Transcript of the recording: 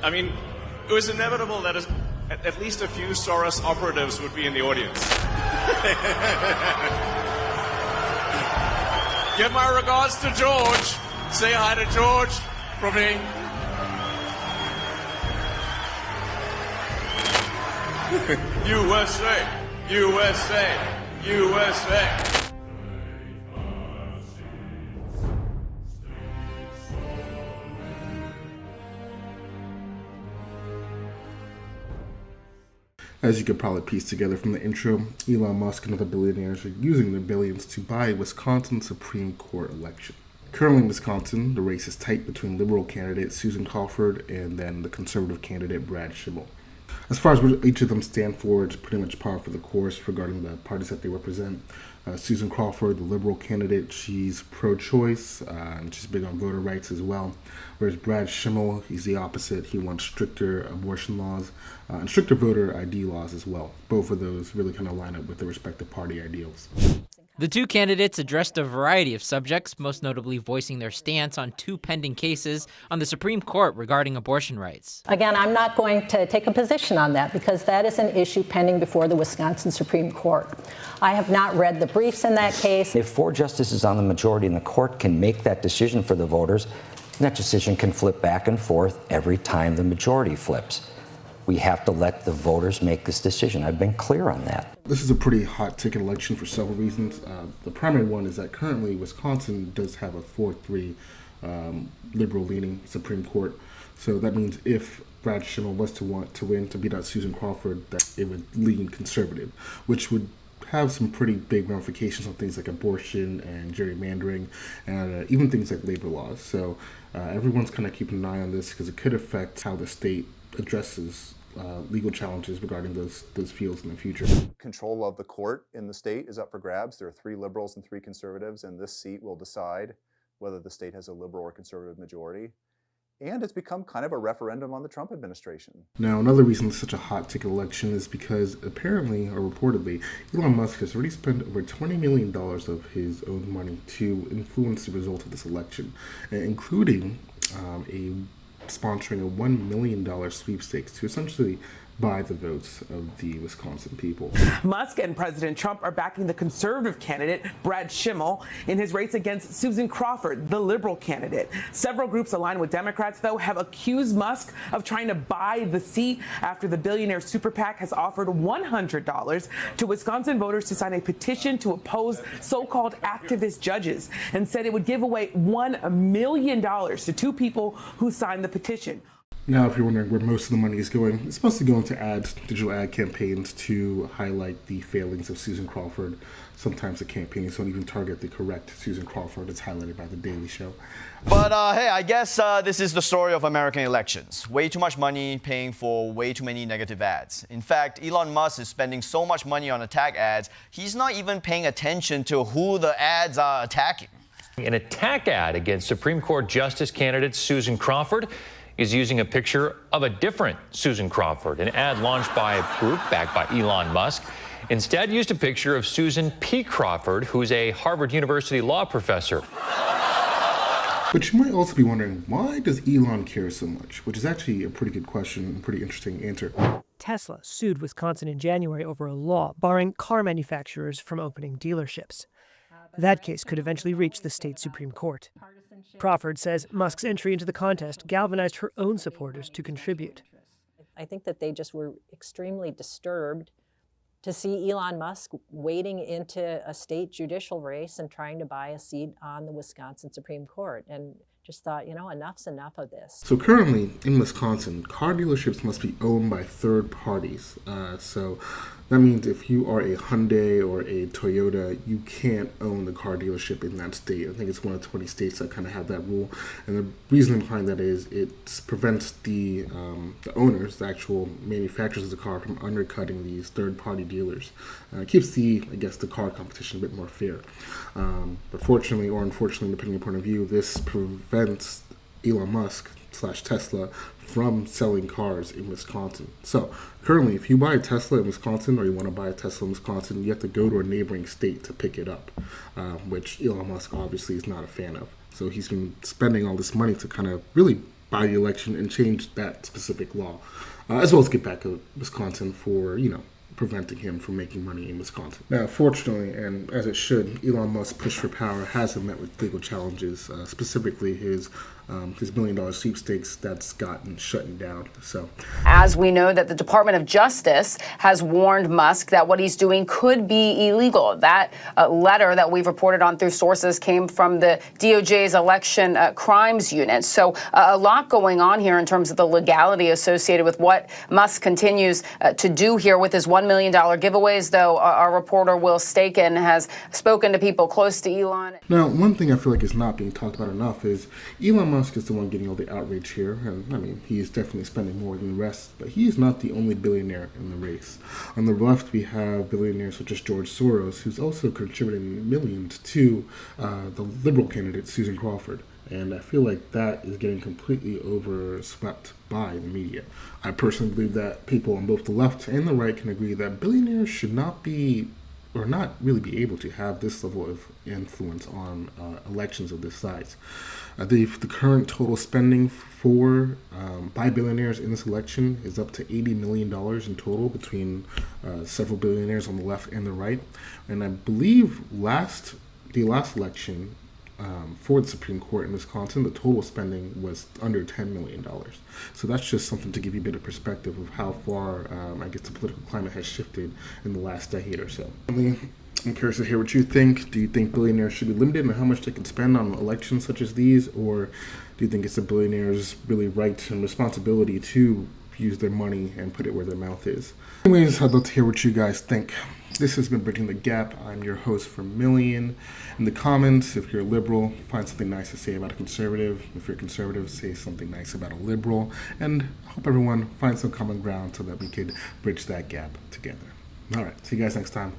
I mean, it was inevitable that at least a few Soros operatives would be in the audience. Give my regards to George. Say hi to George from me. USA, USA, USA. As you could probably piece together from the intro, Elon Musk and other billionaires are using their billions to buy Wisconsin Supreme Court election. Currently in Wisconsin, the race is tight between liberal candidate Susan Crawford and then the conservative candidate Brad Schimel. As far as what each of them stand for, it's pretty much par for the course regarding the parties that they represent. Susan Crawford, the liberal candidate, she's pro-choice, and she's big on voter rights as well. Whereas Brad Schimel, he's the opposite. He wants stricter abortion laws and stricter voter ID laws as well. Both of those really kind of line up with their respective party ideals. The two candidates addressed a variety of subjects, most notably voicing their stance on two pending cases on the Supreme Court regarding abortion rights. Again, I'm not going to take a position on that because that is an issue pending before the Wisconsin Supreme Court. I have not read the briefs in that case. If 4 justices on the majority in the court can make that decision for the voters, that decision can flip back and forth every time the majority flips. We have to let the voters make this decision. I've been clear on that. This is a pretty hot ticket election for several reasons. The primary one is that currently Wisconsin does have a 4-3 liberal-leaning Supreme Court. So that means if Brad Schimel was to want to win to beat out Susan Crawford, that it would lean conservative, which would have some pretty big ramifications on things like abortion and gerrymandering and even things like labor laws. So everyone's kind of keeping an eye on this because it could affect how the state addresses legal challenges regarding those fields in the future. Control of the court in the state is up for grabs. There are 3 liberals and 3 conservatives, and this seat will decide whether the state has a liberal or conservative majority. And it's become kind of a referendum on the Trump administration. Now, another reason it's such a hot ticket election is because apparently, or reportedly, Elon Musk has already spent over $20 million of his own money to influence the result of this election, including sponsoring a $1 million sweepstakes to essentially buy the votes of the Wisconsin people. Musk and President Trump are backing the conservative candidate, Brad Schimel, in his race against Susan Crawford, the liberal candidate. Several groups aligned with Democrats, though, have accused Musk of trying to buy the seat after the billionaire super PAC has offered $100 to Wisconsin voters to sign a petition to oppose so-called activist judges and said it would give away $1 million to 2 people who signed the petition. Now, if you're wondering where most of the money is going, it's mostly going to ads, digital ad campaigns to highlight the failings of Susan Crawford. Sometimes the campaigns don't even target the correct Susan Crawford. It's highlighted by The Daily Show. But hey, I guess this is the story of American elections. Way too much money paying for way too many negative ads. In fact, Elon Musk is spending so much money on attack ads, he's not even paying attention to who the ads are attacking. An attack ad against Supreme Court Justice candidate Susan Crawford is using a picture of a different Susan Crawford. An ad launched by a group backed by Elon Musk instead used a picture of Susan P. Crawford, who's a Harvard University law professor. But you might also be wondering, why does Elon care so much? Which is actually a pretty good question and pretty interesting answer. Tesla sued Wisconsin in January over a law barring car manufacturers from opening dealerships. That case could eventually reach the state Supreme Court. Crawford says Musk's entry into the contest galvanized her own supporters to contribute. I think that they just were extremely disturbed to see Elon Musk wading into a state judicial race and trying to buy a seat on the Wisconsin Supreme Court, and just thought, enough's enough of this. So currently in Wisconsin, car dealerships must be owned by third parties. So that means if you are a Hyundai or a Toyota, you can't own the car dealership in that state. I think it's one of 20 states that kind of have that rule. And the reason behind that is it prevents the owners, the actual manufacturers of the car, from undercutting these third-party dealers. It keeps the car competition a bit more fair. But fortunately or unfortunately, depending on your point of view, this prevents Elon Musk / Tesla from selling cars in Wisconsin. So currently, if you buy a Tesla in Wisconsin, or you want to buy a Tesla in Wisconsin, you have to go to a neighboring state to pick it up, which Elon Musk obviously is not a fan of. So he's been spending all this money to kind of really by the election and change that specific law, as well as get back at Wisconsin for, preventing him from making money in Wisconsin. Now, fortunately, and as it should, Elon Musk's push for power hasn't met with legal challenges, specifically his $1 million sweepstakes that's gotten shut down. So, as we know that the Department of Justice has warned Musk that what he's doing could be illegal. That letter that we've reported on through sources came from the DOJ's election crimes unit. So a lot going on here in terms of the legality associated with what Musk continues to do here with his $1 million giveaways, though our reporter Will Staken has spoken to people close to Elon. Now, one thing I feel like is not being talked about enough is Elon Musk is the one getting all the outrage here, and I mean, he is definitely spending more than the rest, but he is not the only billionaire in the race. On the left, we have billionaires such as George Soros, who's also contributing millions to the liberal candidate, Susan Crawford. And I feel like that is getting completely overswept by the media. I personally believe that people on both the left and the right can agree that billionaires should not be, or not really be able to have this level of influence on elections of this size. The current total spending for by billionaires in this election is up to $80 million in total between several billionaires on the left and the right. And I believe the last election for the Supreme Court in Wisconsin, the total spending was under $10 million. So that's just something to give you a bit of perspective of how far, I guess, the political climate has shifted in the last decade or so. I'm curious to hear what you think. Do you think billionaires should be limited in how much they can spend on elections such as these, or do you think it's a billionaire's really right and responsibility to use their money and put it where their mouth is? Anyways, I'd love to hear what you guys think. This has been Bridging the Gap. I'm your host for Million. In the comments, if you're a liberal, find something nice to say about a conservative. If you're a conservative, say something nice about a liberal. And I hope everyone finds some common ground so that we could bridge that gap together. All right, see you guys next time.